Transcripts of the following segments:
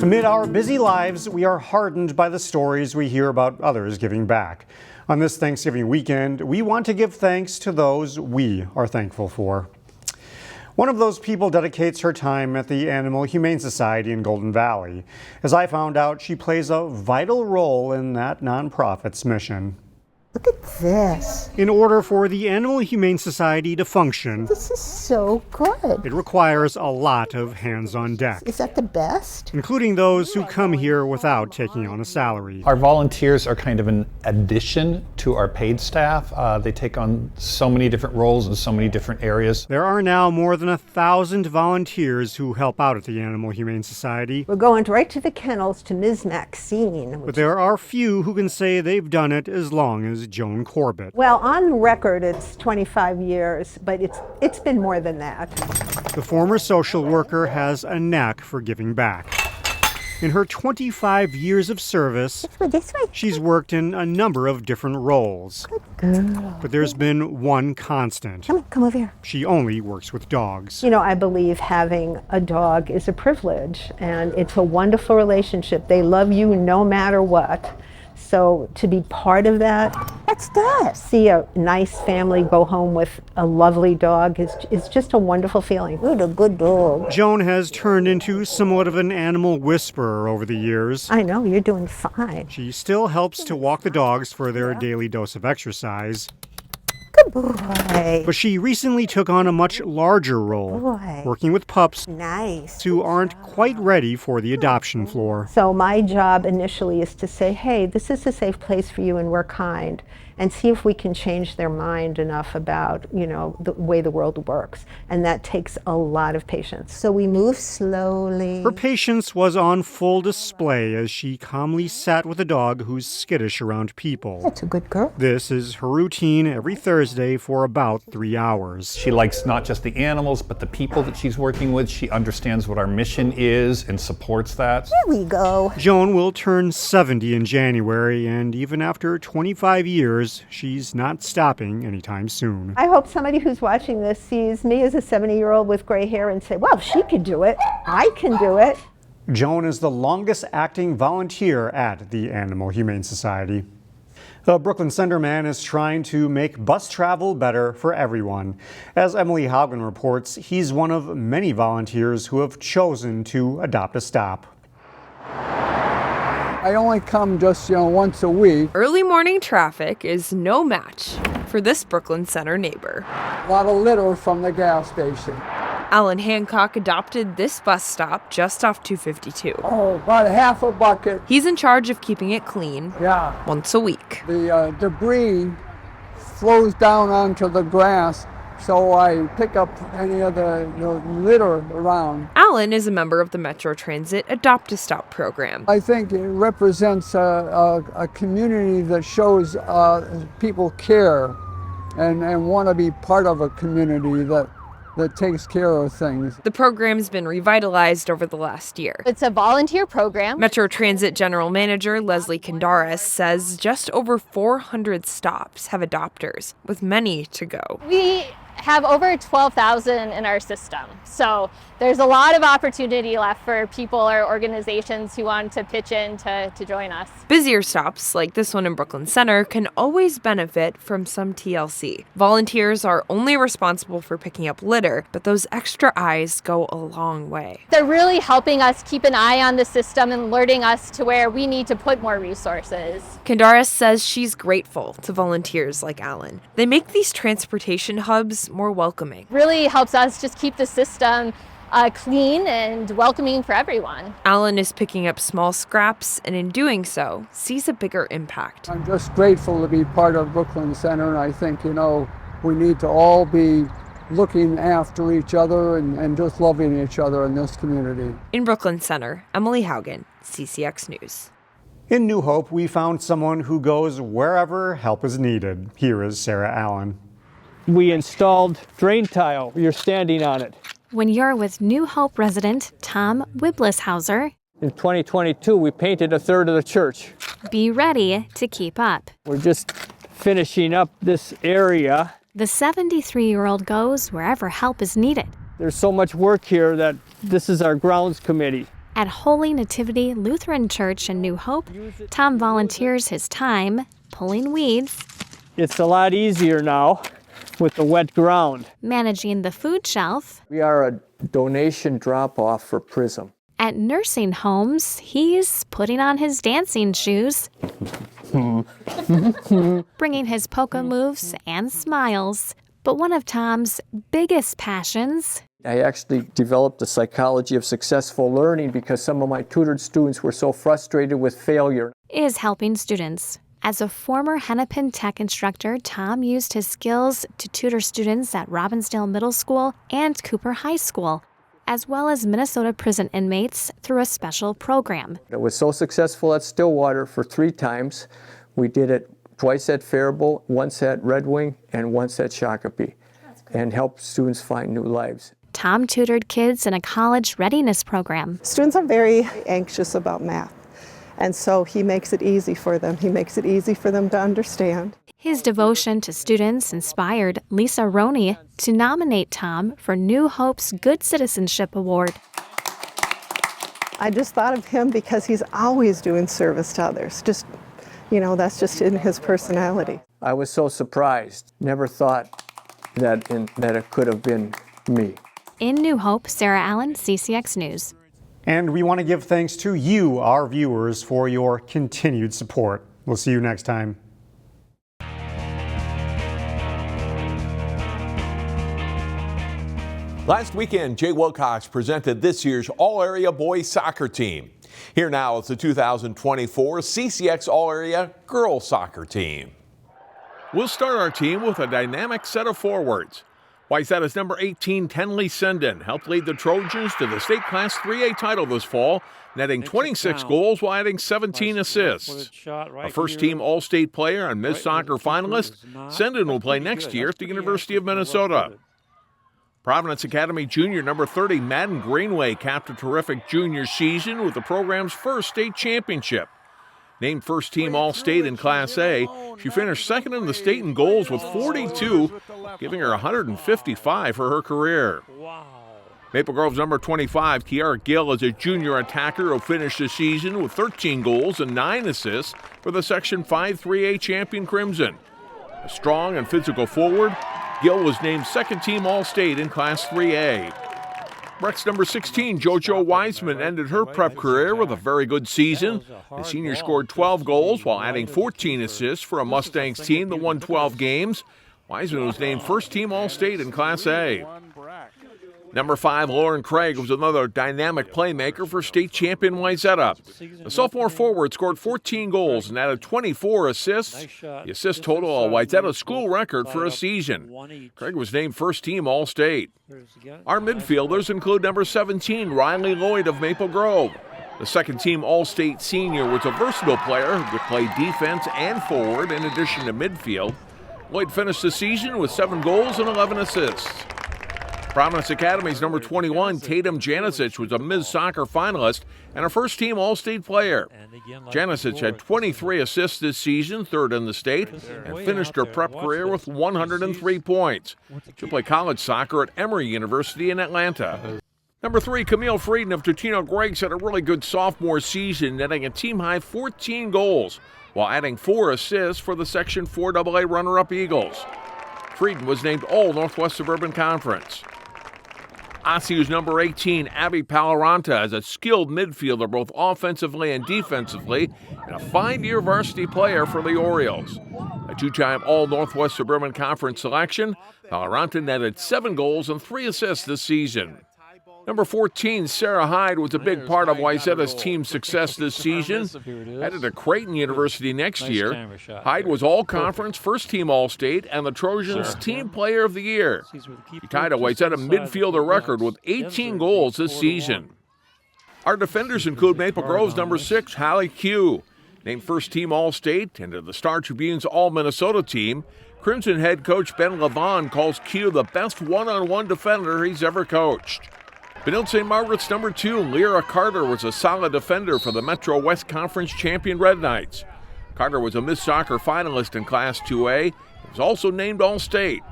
Amid our busy lives, we are hardened by the stories we hear about others giving back. On this Thanksgiving weekend, we want to give thanks to those we are thankful for. One of those people dedicates her time at the Humane Society in Golden Valley. As I found out, she plays a vital role in that nonprofit's mission. Look at this. In order for the Humane Society to function, This is so good. it requires a lot of hands on deck, Is that the best? including those who come here without taking on a salary. Our volunteers are kind of an addition to our paid staff. They take on so many different roles in so many different areas. There are now more than 1,000 volunteers who help out at the Humane Society, We're going right to the kennels to Ms. Maxine. but there are few who can say they've done it as long as Joan Corbett. Well, on record, it's 25 years, but it's been more than that. The former social worker has a knack for giving back. In her 25 years of service, This way. she's worked in a number of different roles. Girl. But there's been one constant. Come over here. She only works with dogs. You know, I believe having a dog is a privilege, and it's a wonderful relationship. They love you no matter what. So to be part of that, what's that? See a nice family go home with a lovely dog is just a wonderful feeling. What a good dog. Joan has turned into somewhat of an animal whisperer over the years. I know, you're doing fine. She still helps to walk the dogs for their daily dose of exercise. Good boy. But she recently took on a much larger role, Boy. working with pups Nice. who aren't quite ready for the adoption floor. So my job initially is to say, hey, this is a safe place for you and we're kind, and see if we can change their mind enough about, you know, the way the world works. And that takes a lot of patience. So we move slowly. Her patience was on full display as she calmly sat with a dog who's skittish around people. That's a good girl. This is her routine every Thursday for about 3 hours. She likes not just the animals, but the people that she's working with. She understands what our mission is and supports that. There we go. Joan will turn 70 in January, and even after 25 years, she's not stopping anytime soon. I hope somebody who's watching this sees me as a 70-year-old with gray hair and say, well, if she could do it, I can do it. Joan is the longest acting volunteer at the Humane Society. The Brooklyn Center man is trying to make bus travel better for everyone. As Emily Haugen reports, he's one of many volunteers who have chosen to adopt a stop. I only come just, once a week. Early morning traffic is no match for this Brooklyn Center neighbor. A lot of litter from the gas station. Alan Hancock adopted this bus stop just off 252. Oh, about half a bucket. He's in charge of keeping it clean Yeah. once a week. The debris flows down onto the grass, so I pick up any of the litter around. Alan is a member of the Metro Transit Adopt-A-Stop program. I think it represents a community that shows people care and want to be part of a community that takes care of things. The program's been revitalized over the last year. It's a volunteer program. Metro Transit General Manager Leslie Kondaris says just over 400 stops have adopters, with many to go. We have over 12,000 in our system. So there's a lot of opportunity left for people or organizations who want to pitch in to join us. Busier stops, like this one in Brooklyn Center, can always benefit from some TLC. Volunteers are only responsible for picking up litter, but those extra eyes go a long way. They're really helping us keep an eye on the system and alerting us to where we need to put more resources. Kondaris says she's grateful to volunteers like Alan. They make these transportation hubs more welcoming. Really helps us just keep the system clean and welcoming for everyone. Alan is picking up small scraps, and in doing so, sees a bigger impact. I'm just grateful to be part of Brooklyn Center, and I think, we need to all be looking after each other and just loving each other in this community. In Brooklyn Center, Emily Haugen, CCX News. In New Hope, we found someone who goes wherever help is needed. Here is Sarah Allen. We installed drain tile. You're standing on it. When you're with New Hope resident Tom Wiblishauser, In 2022, we painted a third of the church. be ready to keep up. We're just finishing up this area. The 73-year-old goes wherever help is needed. There's so much work here that this is our grounds committee. At Holy Nativity Lutheran Church in New Hope, Tom volunteers his time pulling weeds, It's a lot easier now with the wet ground. managing the food shelf. We are a donation drop-off for PRISM. At nursing homes, he's putting on his dancing shoes, bringing his polka moves and smiles. But one of Tom's biggest passions I actually developed the psychology of successful learning because some of my tutored students were so frustrated with failure. is helping students. As a former Hennepin Tech instructor, Tom used his skills to tutor students at Robbinsdale Middle School and Cooper High School, as well as Minnesota prison inmates through a special program. It was so successful at Stillwater for 3 times. We did it twice at Faribault, once at Red Wing, and once at Shakopee, and helped students find new lives. Tom tutored kids in a college readiness program. Students are very anxious about math, and so he makes it easy for them. He makes it easy for them to understand. His devotion to students inspired Lisa Roney to nominate Tom for New Hope's Good Citizenship Award. I just thought of him because he's always doing service to others. Just, that's just in his personality. I was so surprised. Never thought that it could have been me. In New Hope, Sarah Allen, CCX News. And we want to give thanks to you, our viewers, for your continued support. We'll see you next time. Last weekend, Jay Wilcox presented this year's All-Area Boys Soccer Team. Here now is the 2024 CCX All-Area Girls Soccer Team. We'll start our team with a dynamic set of forwards. Wayzata's number 18, Tenley Senden, helped lead the Trojans to the state Class 3A title this fall, netting 26 goals while adding 17 assists. A first-team All-State player and Ms. Soccer finalist, Senden will play next year at the University of Minnesota. Providence Academy Junior number 30, Madden Greenway, capped a terrific junior season with the program's first state championship. Named first-team All-State in Class A, she finished second in the state in goals with 42, giving her 155 for her career. Maple Grove's number 25, Kiara Gill, is a junior attacker who finished the season with 13 goals and 9 assists for the Section 5 3A champion Crimson. A strong and physical forward, Gill was named second-team All-State in Class 3A. Breck's number 16, JoJo Wiseman, ended her prep career with a very good season. The senior scored 12 goals while adding 14 assists for a Mustangs team that won 12 games. Wiseman was named first-team All-State in Class A. Number 5, Lauren Craig, was another dynamic playmaker for state champion Wayzata. The sophomore forward scored 14 goals and added 24 assists. The assist total a Wayzata school record for a season. Craig was named first-team All-State. Our midfielders include number 17, Riley Lloyd of Maple Grove. The second-team All-State senior was a versatile player who could play defense and forward in addition to midfield. Lloyd finished the season with 7 goals and 11 assists. Providence Academy's number 21, Tatum Janicic, was a Ms. Soccer finalist and a first-team All-State player. Janicic had 23 assists this season, third in the state, and finished her prep career with 103 points. She'll play college soccer at Emory University in Atlanta. Number 3, Camille Frieden of Totino Greggs had a really good sophomore season, netting a team-high 14 goals, while adding 4 assists for the Section 4AA runner-up Eagles. Frieden was named All-Northwest Suburban Conference. Osseo's number 18, Abby Paloranta, is a skilled midfielder both offensively and defensively, and a 5-year varsity player for the Orioles. A 2-time All-Northwest Suburban Conference selection, Paloranta netted 7 goals and 3 assists this season. Number 14, Sarah Hyde, was a big part of Wayzata's team's success this season. Headed to Creighton University next year. Hyde was all-conference, first-team All-State, and the Trojans' team player of the year. He tied a Wayzata midfielder record with 18 goals this season. Our defenders include Maple Grove's number 6, Hallie Q. Named first-team All-State and to the Star Tribune's All-Minnesota team, Crimson head coach Ben Levon calls Q the best one-on-one defender he's ever coached. Benilde St. Margaret's number 2, Lyra Carter, was a solid defender for the Metro West Conference champion Red Knights. Carter was a Miss Soccer finalist in Class 2A and was also named All-State.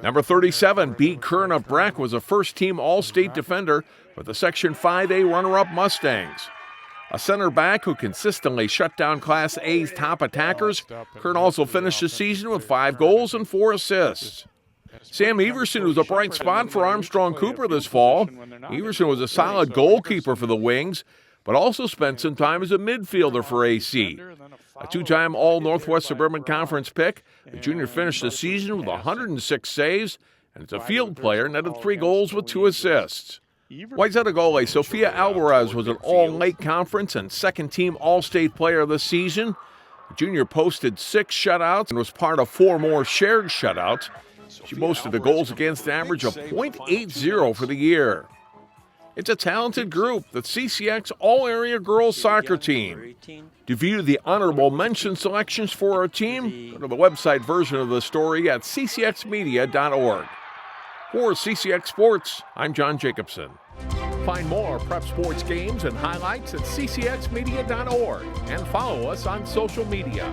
Number 37, B. Kern of Breck, was a first-team All-State defender for the Section 5A runner-up Mustangs. A center back who consistently shut down Class A's top attackers, Kern also finished the season with 5 goals and 4 assists. Sam Everson was a bright spot for Armstrong Cooper this fall. Everson was a solid goalkeeper for the Wings, but also spent some time as a midfielder for AC. A 2-time All-Northwest Suburban Conference pick, the junior finished the season with 106 saves, and as a field player netted 3 goals with 2 assists. Wayzata goalie Sofia Alvarez was an All-Lake Conference and second-team All-State player of the season. The junior posted 6 shutouts and was part of 4 more shared shutouts. She boasted a goals against average of .80 for the year. It's a talented group, the CCX All-Area Girls Soccer Team. To view the honorable mention selections for our team, go to the website version of the story at ccxmedia.org. For CCX Sports, I'm John Jacobson. Find more prep sports games and highlights at ccxmedia.org and follow us on social media.